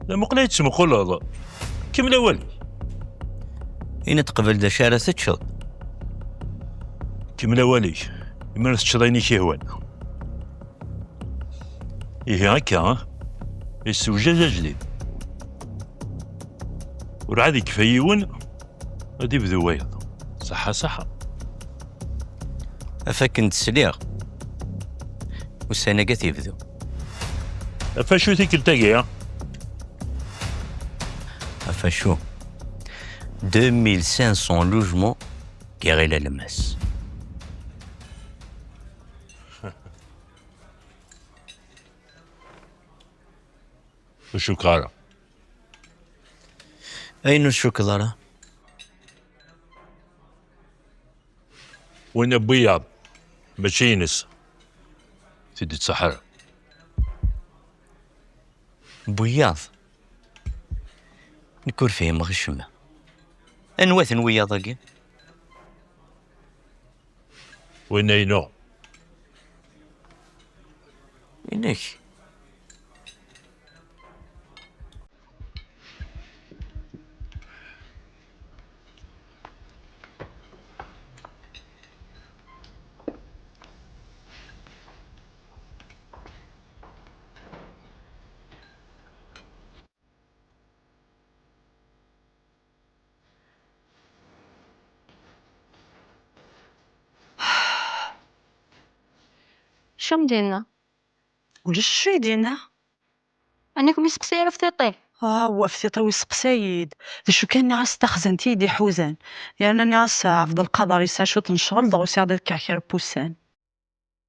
لا مقليتش مقول كمل والي. إن تقبل دا شارة تشض كمل والي يمارس تشضيني كيهوان. إيه هكا السوجة جديد ورعادي كفايون غادي يبدو وايض صحة أفاكن تسليغ والسنة قات يبدو أفاشو تيكل أفاشو 2500 لوجمون كي لا لماس. وشكرا. أين الشوكولاتة؟ وين بياض ماشي ينس سيدي الصحراء. بياض نكور فيه مغشمة أنواثن وياضاكي وين ينو إنك شو مدينا؟ ولاش شو يدينا؟ أنكم يسقسي على فتيطي. هو فتيطي ويسقسايد شو كان ناس تخزنتي دي حوزان يعني ناس عفض القدر يسا شو تنشغل ضو يساعد كاكير بوسان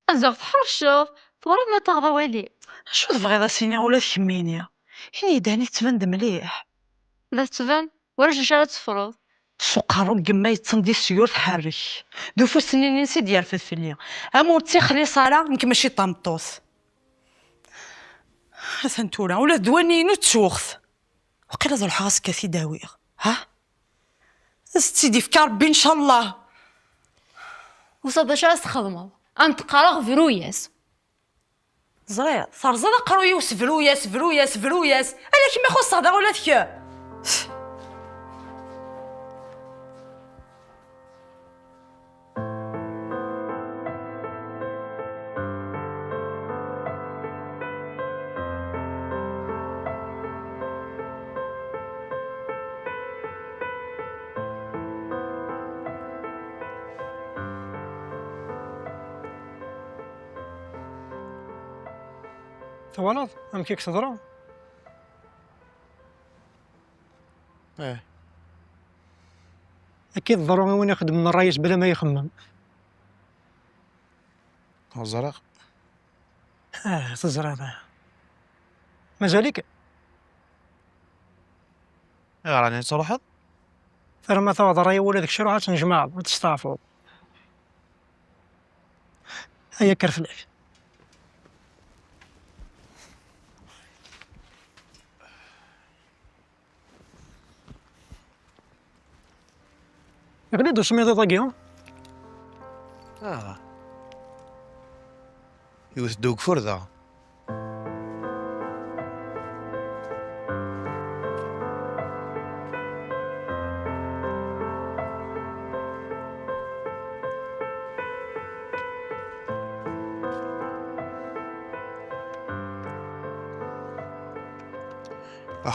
أزغ تحرشوف تورد ما تغضى والي. شو تبغي سيني ولا تكمينيا هني داني تبند مليح لا تبان ورجع شارع تفرض سقارو قما يتصندي السيور تحرك دوفو سنين نسي ديال فلفليا اموتي خلي صالة نك ماشي طامطوس ثنتولا ولا دواني تشوخث وقيلا ذو الحاس كاثي داويغ ها سيدي فكا ربي ان شاء الله وصاد شارع تخدمض أنت قراغ في روياس زغير صار زاد قروي وسفروياس فروياس فروياس الا كيما يخص هذا ولا ثكا ثوانات ام كيك تهضروا اكيد ضروري وين يخدم من الرئيس بلا ما يخمم الزرق تزرع هذا مازالك راني تروحت فرما ثوا ضريا ولادك شروعات تنجمع وتستعفوا هيا كرفلك يغني دو سميض طاقي يوث دوق فرذا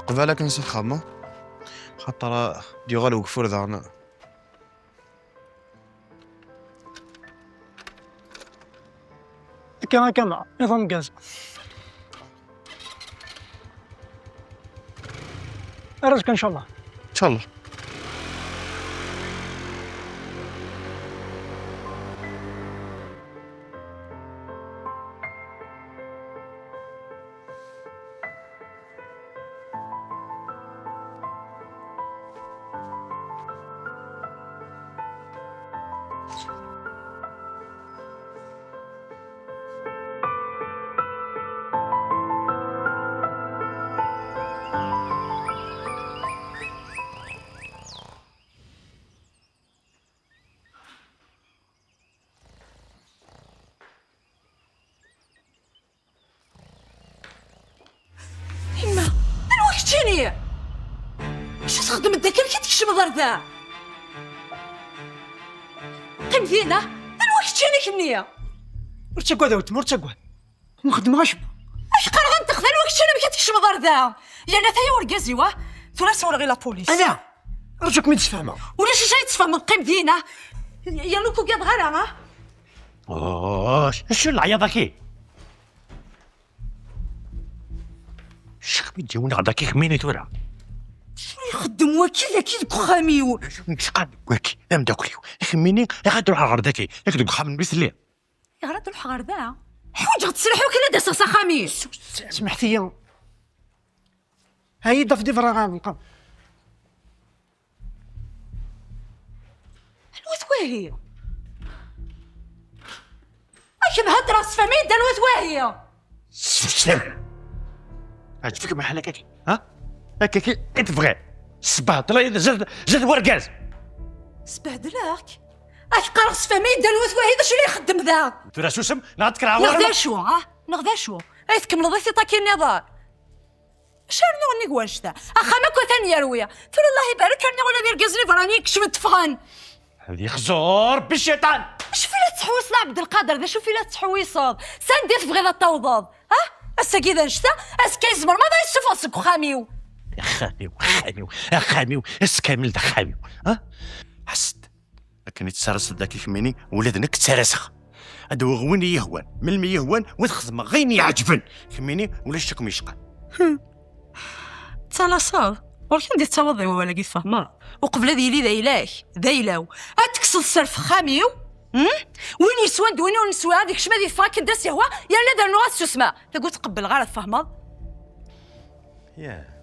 قبالك نسخمه خاطر ديغال وقفور ذا كما نظام غاز أرزقك ان شاء الله ان شاء الله. تخدم الذكر كي تكشف ضردا قيم فينا الوقت شانك النية مرتقوا داوت مرتقوا نخدم غاشب اش قال غنتخذ الوقت شانك كي تكشف ضردا يعني تايا ورقازي واه ثلاث ولا غير لا بوليس انا رجوك ما تفهمها ولا شي جاي تفهم من قيم فينا يا لوكو قاد غير شو العياضة كي؟ شخمي تجيونا غدا كي خميني تورا يخدم وكيل كي خاميو شقاد واكي ام داكليو خميني غادي نروح على غرداكي ياك دوك خامن بيسلي يا غراد الحغار ذا حوج غتسلحو كي لا داس خاميس سمحتي يا هاي ضف ديفرا غنبقى الوثواهي اش مهدرة فمي دا الوثواهي سلام عجبك بحال هكاك ها هكاك كي تبغي الصباح طلع زاد ورقاز سبهدلاك اش قرص فمي دا الوثواهي دا شو اللي يخدم ذا ترى شو اسم نعطيك راه نغدا شو نغدا شو اي تكمل ضيفي طاكي النظار شارني غني قوانشتا اخا ما كنت ثاني رويا تقول الله يبارك راني ولا بيرقزني فراني كشمت تفغن هذه خزور بالشيطان شوفي لا تحويص عبد القادر ذا شوفي لا تحويصات ساندي تبغي لا توضض اسا كي نشتا اس كيزمر ما دا يسوفاسك خاميو خاميو اسكامل دا خاميو ها حسد لكن يتسرس ذاك يخميني ولادنك تسرسخ هادو غوين يهوان من المي يهوان وتخدم غير يعجبن خميني ولا شكم يشقى تالا صار ولكن دي تواضع ولا كي فهمها وقبل هذه لي ذايلاو اتكسل السرف خاميو وين يسوان وين نسوى هذيك شما دي فاك داس يهوا يا لا دار نواس شو اسمها تقول تقبل غير تفهمها يا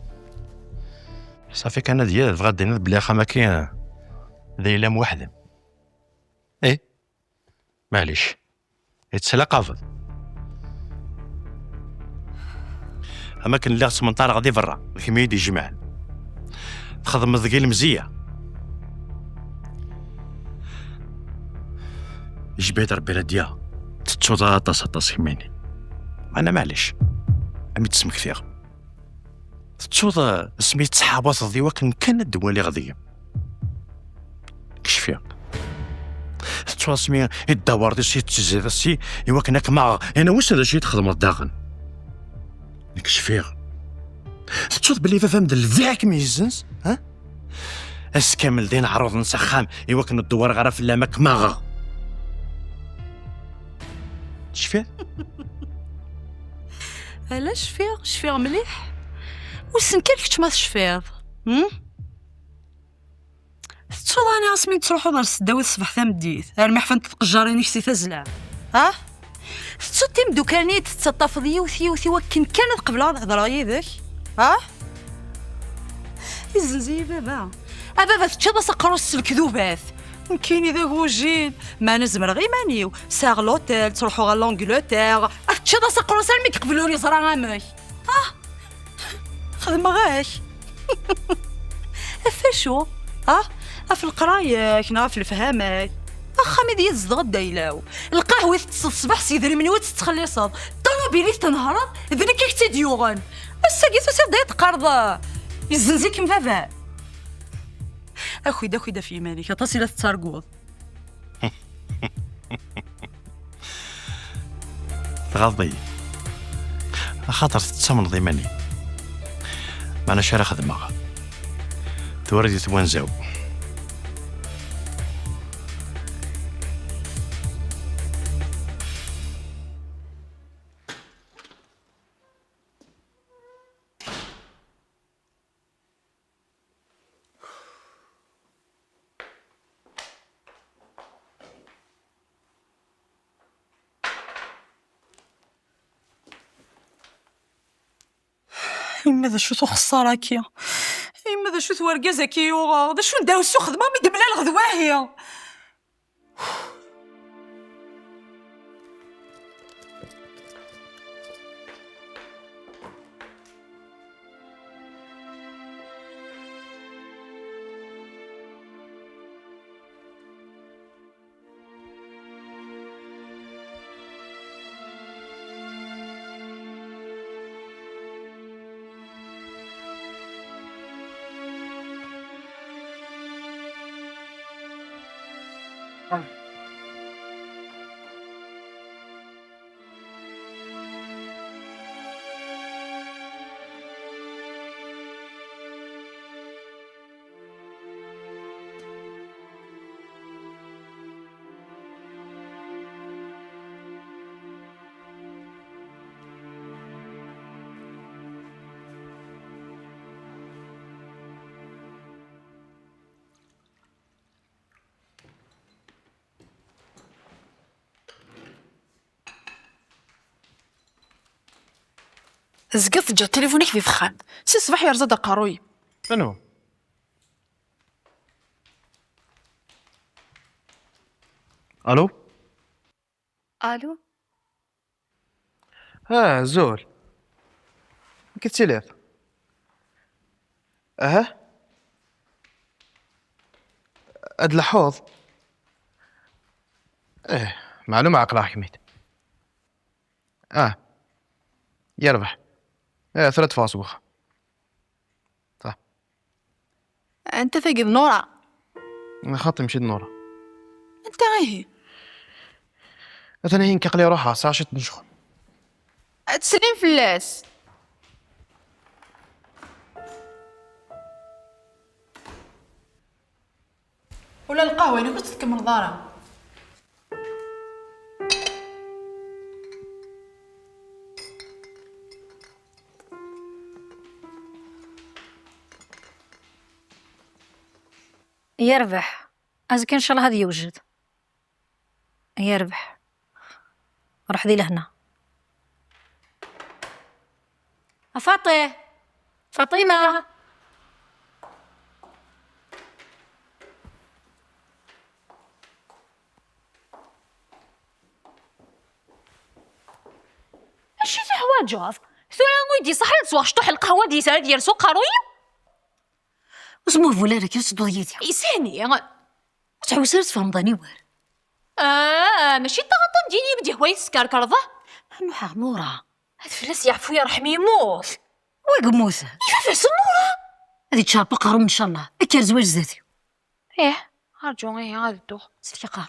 صافي كان ديال بغا دينا بلي خا ما كاين ذايلا موحدة ايه معليش يتسلا قافض اما كان اللي غتمنطار غادي برا الكمية دي جمع تخدم ذكي مزيه جبيت ربي رديا تتوضا طاس يميني انا معليش عمي تسمك فيها تتوضا سميت صحابات ضيوا كان الدوالي غاديه كشفيها تتوضا سمي الدوار دي سي تزيد سي ايوا كناك ما انا واش هذا الشيء تخدم الداغن نكشفيها تتوضا بلي فهم الفيك ميزنس ها اس كامل دين عروض نسخام ايوا كان الدوار غير في اللامك ماغا شفيها علاش شفيغ مليح وسن كيفاش ما شفيغ تشوض انا عاصمين تروحوا دار السداوي الصباح ثمديت المحفن تقجريني شتي تزلع تسوتي مدوكاني تتصطف يوثي وكن كانت قبل هضره يدك يزنزي بابا تشوض سقروس الكذوبات كاين اذا هو جين ما نزمر غير مانيو ساغ لوتيل تروحوا غا لونجلتير تشوض سقروس المي تقبلوني صرا غامي خدمه غاش فاشو في القرايه كنا في الفهامات خامي ديال الزغد دايلاو القهوه تصل الصباح سيدري مني وتتخلي صاد طوموبيلي تنهرض ذني كيك تديوغن الساقيتو سير يتقرض يزنزيك مفافا اخوي دا في مالك تصيله تترقوض غضي خاطر تتسمن ضيماني ما انا شاري خدمه توردي توانزاو ماذا شو خساره كيا ماذا شو ورقازه كيو هذا شو نداو السوق خدمه مي دبلا الغدواهي زقت جا تليفونك في فخان سي صباح يرزا دا قاروي. من هو؟ الو. الو زول كنت سيليف. اد الحوض. معلومة عقلها حكميت. يربح. 3 فاصوخ. صح. انت فاقد نورا. خاطي مشيت نورا. انت غيه مثلا هي نكقلي روحها ساعة شت نشخن. تسليم فلاس. ولا القهوة اللي كنت تكمل دارها. يربح أزكي إن شاء الله هذا يوجد. يربح روح ذي لهنا. فاطمة اش في حوايج ثورا ويدي صح تسوا شطوح القهوه دي سال ديال سوق قروي اسمه فولارك يسدو ضيتي يساني تعوسرت في رمضاني وار. ماشي تغطى ديني بدي هواي تسكر كرضه نوحا نورا هاد فلاس يعفو يرحم يموت ويقموثه كيفاش نورا هذه تشارب قارو ان شاء الله اكير زواج ذاتي. ارجو غادي الدوخ سيتي قارو.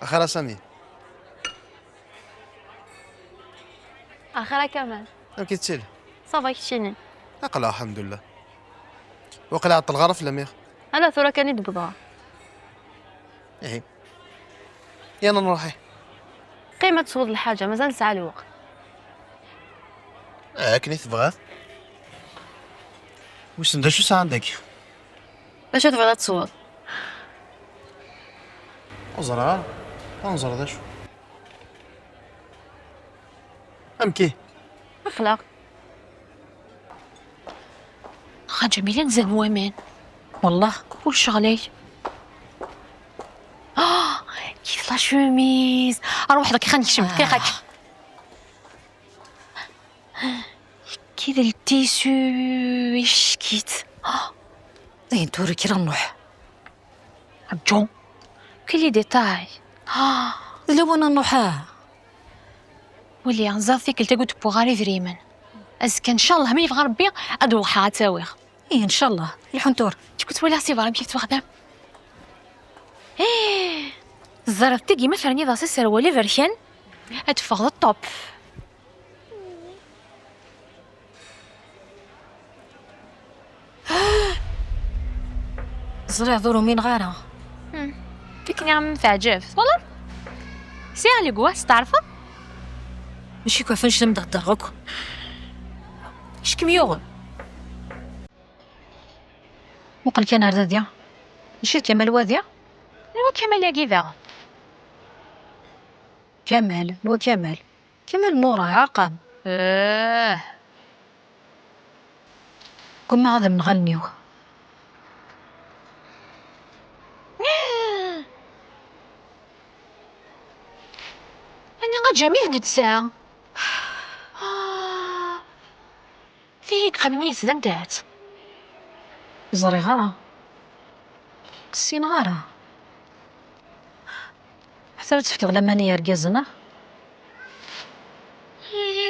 أخرى سامي. اخرى كمان كي تسيل. صافا كشيني أقلع الحمد لله. وقلعت الغرف لم يخ. انا ثورا كانت بضاعه إيه. يلا نروحي. قيمه صوت الحاجه مازال ساعه الوقت. كني تبغى. وش انت شو عندك؟ باش تبغى تصوت انظر انظر ذا شو امكي اخلاق خا جميلة نزل وين والله وش شغلي كيف لا شوميز اروح لك خليني نشم كي خاك كذا التيسو ايش كيت زين توري كي نروح جو كل ديتاي لو انا نروحها ولي نزار فيك التقوت بوغاري فريمن كان ان شاء الله مي يبغى ربي ادو حاتاويغ ايه ان شاء الله الحنتور كنت ولا سي ربي تخدم الزرف تجي مثلا اذا سير ولا فرشن اتفغ الطوب زرع ذورو مين غارة فيك نعم تعجب والله سي على قواس تعرفه ماشي كيفاش نمدغدغك اش كم يوغل وقال كان هذا ديا ماشي كمال واديا هو كمال يا كذا كمال هو كمال كمال نورا عقب كنا هذا بنغنيو جميل نتسا فيك خميس زندات زري غارة السين غارة حتى تفكر لما نيا رقازنا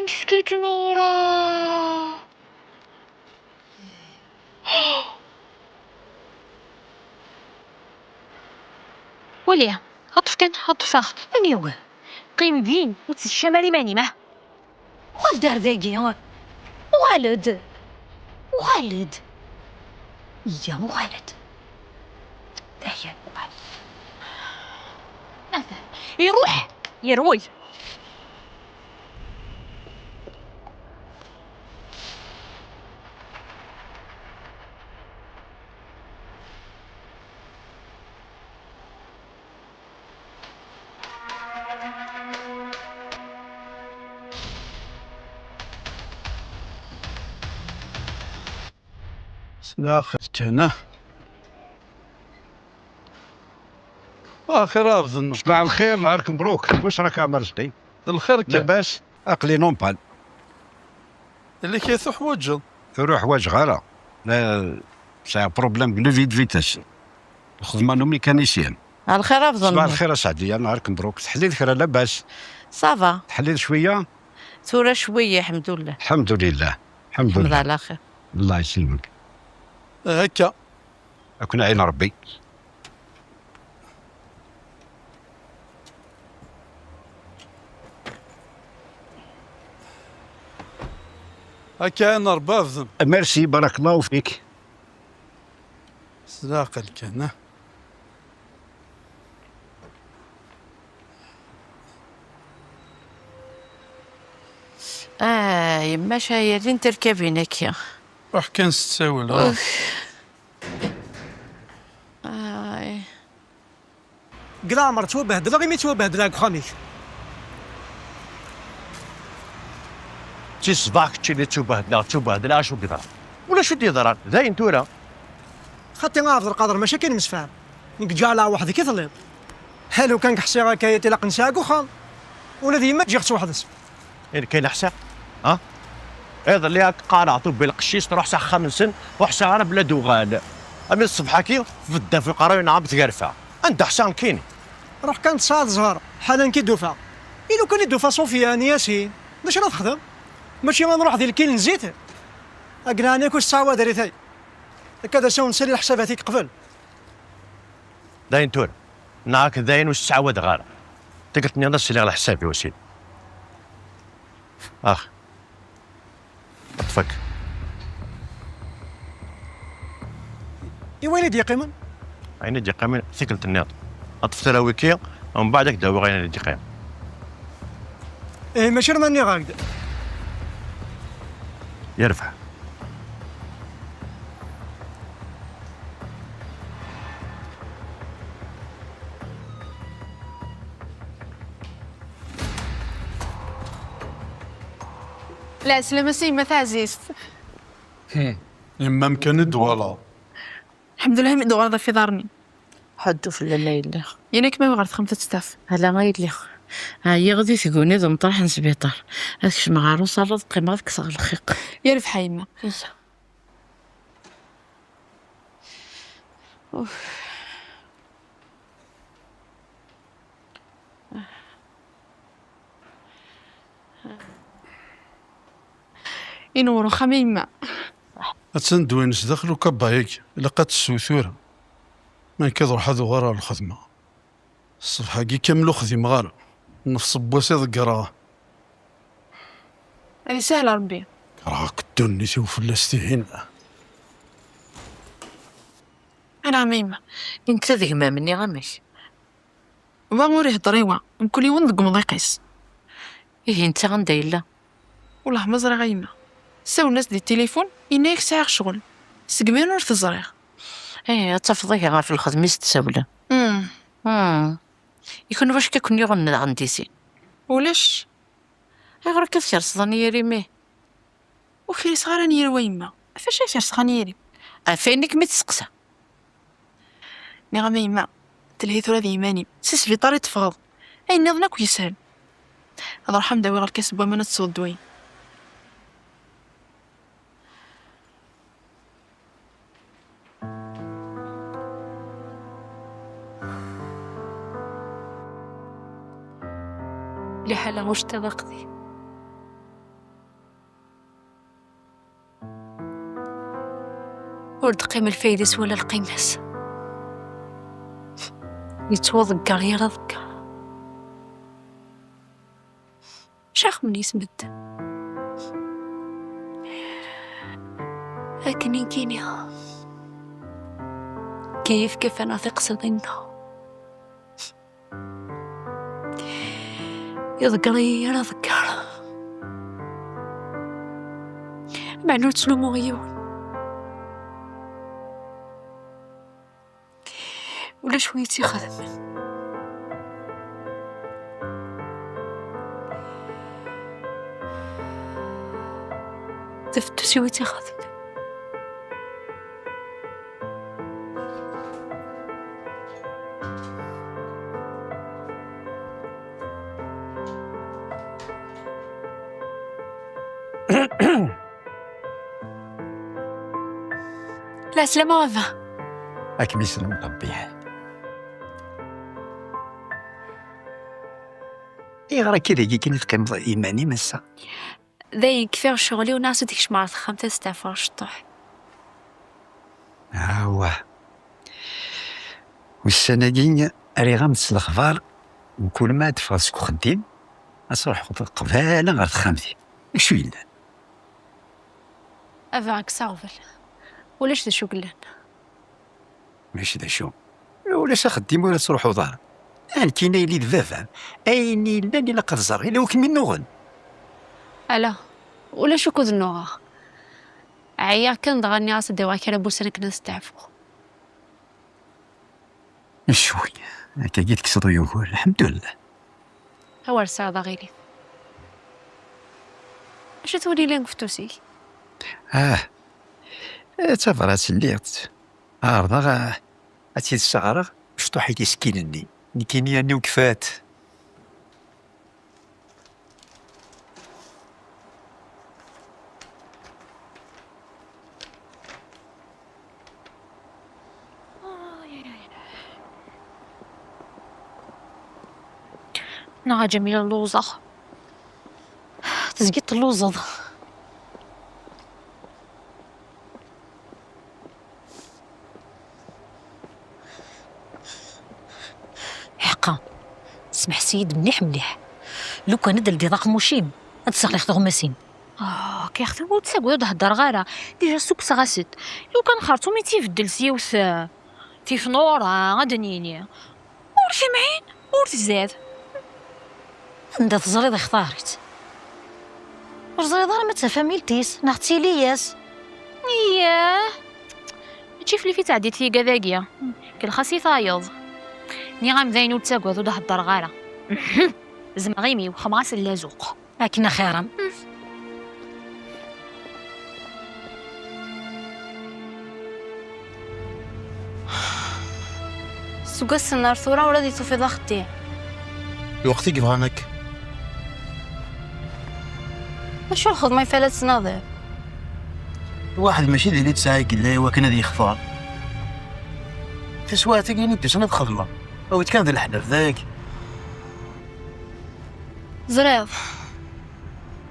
نسكت نورا وليا هطفا أنيوه قيم دين وتشمالي ماني ما والدار ذاقي والد يا والد دايا يروح يروي داخل هنا اخر افضل صباح الخير نهارك مبروك. واش راك عامل جدي؟ الخير لاباس اقلي نومبال اللي كيثوح وجه يروح واش غالا. لا سي بروبليم لو فيد فيتاس الخدمه نو ميكانيسيان. الخير افضل. صباح الخير اسعدي نهارك مبروك. تحليل خير لاباس؟ صافا تحليل شويه ثورة شويه الحمد لله. الحمد لله الحمد الحمد لله لله على خير. الله يسلمك. هكا اكون عين ربي. هكا انا ربا افضل ميرسي بارك الله فيك. داخل كان يما شايرين تركبين هكا. روح كان ستساول قرامر توبهدل غير مي توبهدل خاميك تي صباحك تشي اللي تبهدل اش ودي ضرر ولا شو دي ضرر زين تورا خاطي غافض القدر ماشي كاين مسفام نك على واحد كيطلب حلو كان كحسي غاكايا تلاق نساق خال ولا ديما تجي خص واحد اسم يعني كاين حساق هذا اللي قارع طب بالقشيش تروح ساعه 5 وحسا انا بلا دوغال امي الصبح كي بدا في القرايه نعم تقرفع انت حسان كيني روح كانت صاد زهر حالا كي دوفا إلو كان يدوفا صوفيان ياسين باش راه تخدم ماشي ما نروح ديال الكيل نزيت اقناني كوش ساوا دريتي هكذا ساو نسالي حساباتي قبل داين تور ناك داين واش تعود غار تقلتني انا السلي على حسابي وسيل اطفك اي وين دي قيمه عيني دي قيمه ثقلت النياط اطفت له ويكيا ومن بعدك داو غير دي قيمه ايه ماشي رماني غاكد يرفع لا سلامة سيما تعزيز. يما مكان دوالا الحمد لله من دوغرض في دارني حدو في الليل ينك ما غرت خمسة تستاف هلا غير لي هي غادي تقولني ذو مطرح نسبيطار هاكش مغارو صار قيمة كسر الخيق يرف حيمة ينورو خميمة اتندوينس داخلو كبا هيك لقات السوثورة ما كيضر حدو غارة الخدمة الصبح كي كاملو خديم غارة نفس بواسي ذكراه هذه سهلة ربي راك الدني سوف فلستي هنا أنا عميمة انت ذيك ما مني غمش وغوري هضريوا نكون يوم ذق مضيقيس ايه انت غندايلا والله مزرعة غيمة ساو الناس دي التليفون ينايك ساعة شغل سقمين ور تزريغ ايه تفضيها غير في الخدمة تساولا يكون واش كيكون يغن عندي سي ولاش غير كثير صدني يريميه وكيري صغارة نير ويما فاش يفير صغانيري فينك متسقسى نغمة يما تلهيثو هذه يماني سيس في طاري تفغض اي نظنك ويسهل هذا رحم داوي غير الكسب وما نتصدوين. لحالة واش تذقتي ورد قيم الفايدس ولا القيمس يتوضق غير ذكر شاخ من يسمد لكن يجيني كيف أنا تقصد إنه يذكري أنا ذكر مع نوت شنو مغيون ولا شويتي خدم تفتو شويتي خدم لا سلامة وفا راك بيسلم ربي. غير كذا كي نتقيم إيماني مسا ذي كفاية شغلي وناس ديك شمارة خمسة ستة الشطح. هو والسنة دي أري غمس الأخبار وكل ما تفرسك خديم أصرح قبالة غير تخمدي شو يلا أفاك ساغفل ولاش شو قلنا ماشي دا شو ولا خديم ولا تروحوا ظهر أنت نايلي دفافا أيني لاني لقد زر إلا وكل من نغن ألا ولا شو كذ النوغة عيا كان ضغني عصد دواك على بوسنا كنا نستعفو شوي هكا جيت كسرو يقول الحمد لله هو رسالة غيري اش تولي لين فتوسي تفرات الليغت عارضة أتي السعرة شطوحي لي سكينني نكيني أني وكفات نعا جميلة اللوزة تزقيت اللوزة حقا اسمح سيد مليح مليح لو كان ندير دي ضاق موشيم هتسغلي خدو غماسين كي خدمو تساقو تهدر غارة ديجا السوق سغاسد لو كان خرطو ميتي في الدلسيوث في فنورة غدنيني ور سامعين ور تزاد عندها تزريض اختارت وزريض راه ما تفهميلتيس نعطي لياس اياه تشوف لي في تعديت في كذاكيا كل خاصي فايض ني غامذاين وتساقو ذو تهدر غارة زمغيمي وخماس اللازوق لكن خيرا سوق السنار ثورة ولا ديتو في ضغطي الوقت يبغانك شو الخدمة يفلت سناظر الواحد ماشي اللي تساعيك اللي هو كان ذي يخفار تسواتك يعني تسند خدمة أو كان ذي الحلف ذاك زريض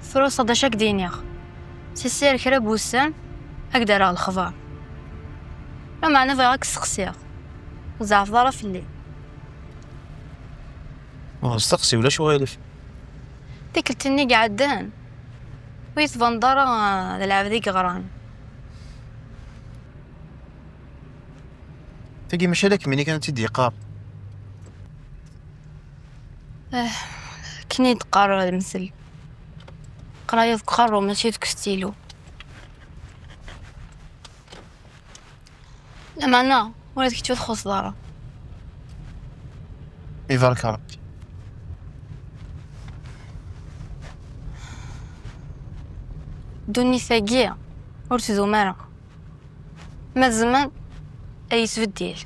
ثورة صدشك دينيخ سيسير كراب وسان أقدر على الخضار ما معنى فيغاك سقسيغ زعف ضارة في الليل ما استقسي ولا شو غيلف ديك التني قعدان ويتبان دارا للعب ذيك غران تجي مشالك مني كانت تدي قاب كني تقرر المثل قراية تقرر ماشي ذك ستيلو لما أنا ولا تكتو تخص دارا يفارك ربي دوني ثاقية ورتدو مارا ما زمان أي سفديل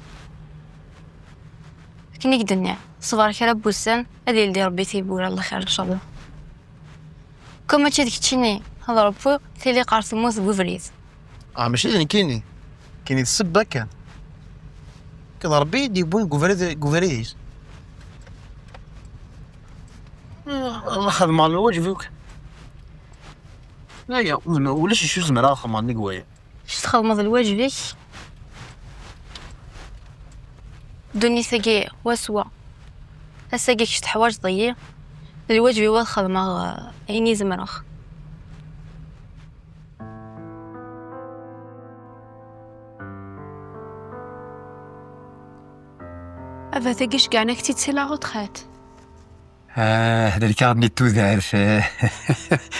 كني قدنيا صبار كرا بوسان هذي اللي ربي تيبور الله خير إن شاء الله كما تشي ديك تشيني هضرب فوق تيلي قارث موس بوفريد. ماشي اللي كيني السبه كان كضربي يديبون كوفريديس الله خدم على الوجه لا يا ولاش شو زمرا خدم على قوايا اش تخدم هذا الواجبك دوني ساقي وسوا اساقي كشت حوايج ضيع الواجب هو الخدمة عيني زمرخ. أفا تاقيش كاع نكتي تسيلا غوتخات. هذا الكارني توذعف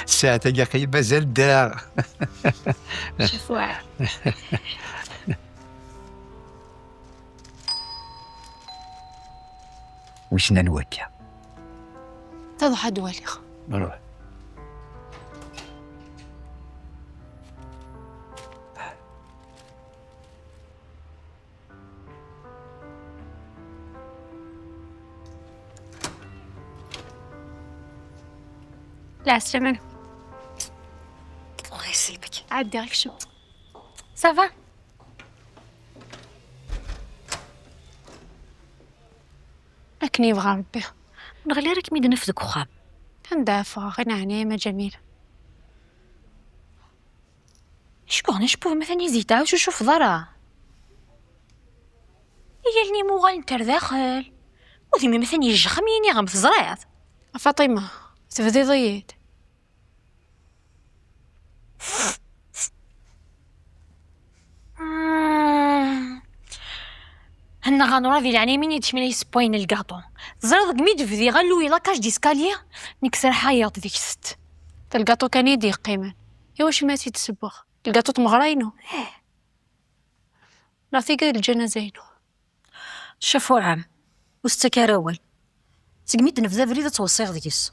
الساعة تاقي مازال الدراع. شوفوا وش نوكا تضحى دواليخ. نروح. لا السلامة. الله يسلمك. عاد غير شو صافا. لكن يبغى ربي نغلي راك مين نفذك وخام كندافع غير نعيمة جميلة. شكون نشبوه مثلا يزيد عاوش وشوف ضرا هي اللي مو غنتر داخل وذي مثلا يجخميني غم في زريض. فاطمة تفدي ضيد هنا غنورا ذي يعني مين يتشمل يسبوين الكاطو زرد قميد في غلو يلا كاش ديسكاليا نكسر حياط ديك الست. الكاطو كان يدي قيما واش ما تيتسبخ الكاطو تمغراينو لا ثقة الجنازينو. شافوا عام واستكار اول سقميت نفذا فريدة توصيغ ديكس.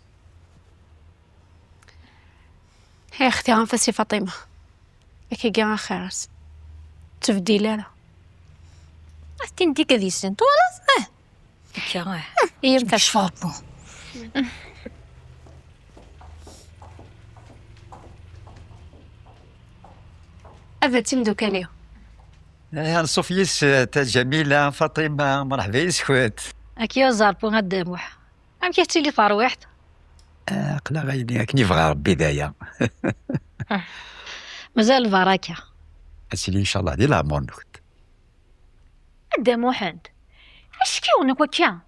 هي اختي غنفسي فاطمة هكي كاع خيرس تفدي لا أستين ديك ذي سنت ولا كا هي متاع شفاطو. أبا تمدو كاليو يا صوفيس تا جميلة فاطمة مرحبا يسكوت. أكيو زاربو غدا موح أم كيحتي لي فاروحت قلا غيني كني بغا ربي دايا. مازال البركة اسيلي ان شاء الله دي لامور نكت. غدا موحد اش كيونك وكا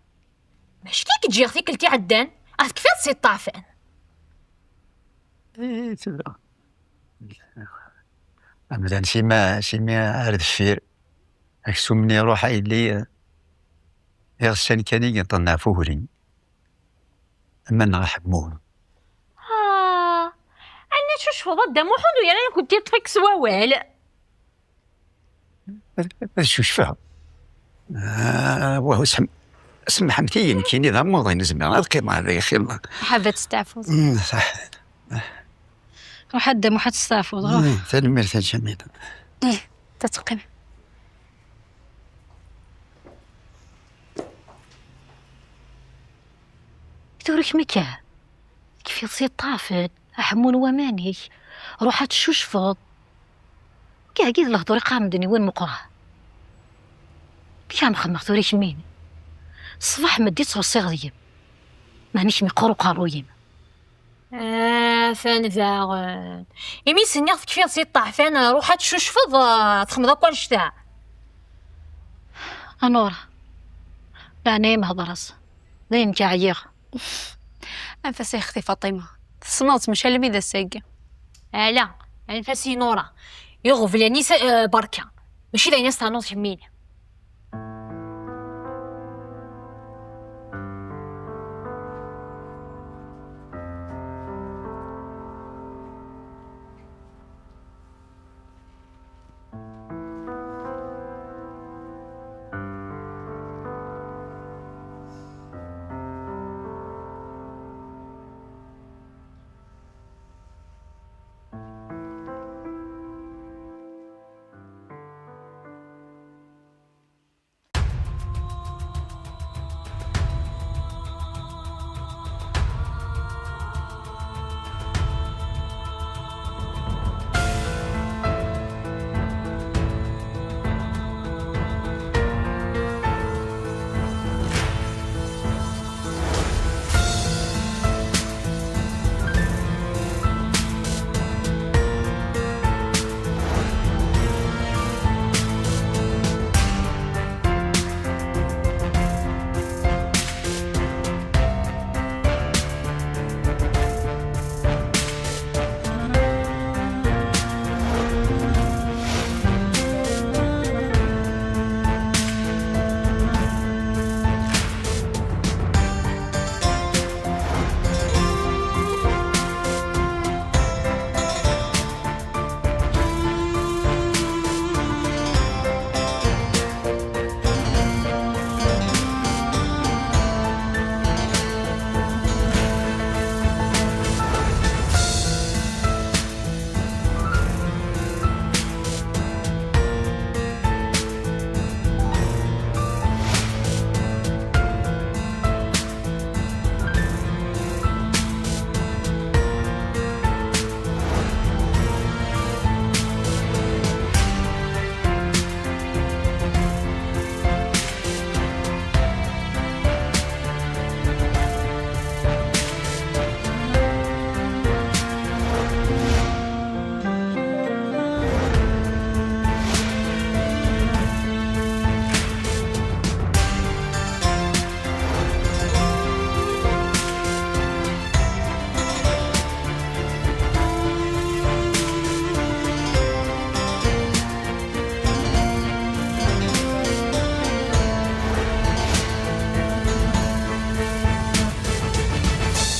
ماش كيك تجي اختي كلتي عدان كيفاش سي طافن. ايه تبع أمدان شيما عارف الشير أكسو مني روح اللي يغسل كاني يطلع فوري أما أنا غحبوه. أنا شوش فضا دا موحد ويا أنا كنت يطفك سواوال. شو شفا وهو اسم حمتين كيني ذا موضي نزمع القيمة هذا يا أخي الله. حابة تستعفوز صح وحد موحد استافوض ثاني مرثان جميلة. تتقم تورك مكا كيف يصير طافل أحمون وماني روحات شوشفض كاع قيد الهضوري قامدني وين مقراه كيا مخمخ توريش مين الصباح مديت وصيغ ديم مانيش ميقرو قارويم. فنفاغن يمين سنيغ كيف يصير طافن روحات شوشفض تخمضا كل شتاع أنورا لا نايم هضرس دايم كعيغ أنفسي أختي فاطمة تصنوت مش اللي ميدا الساقة. لا أنفسي نورا يغفل نيسا بركة ماشي ذا ناس تانوت يمين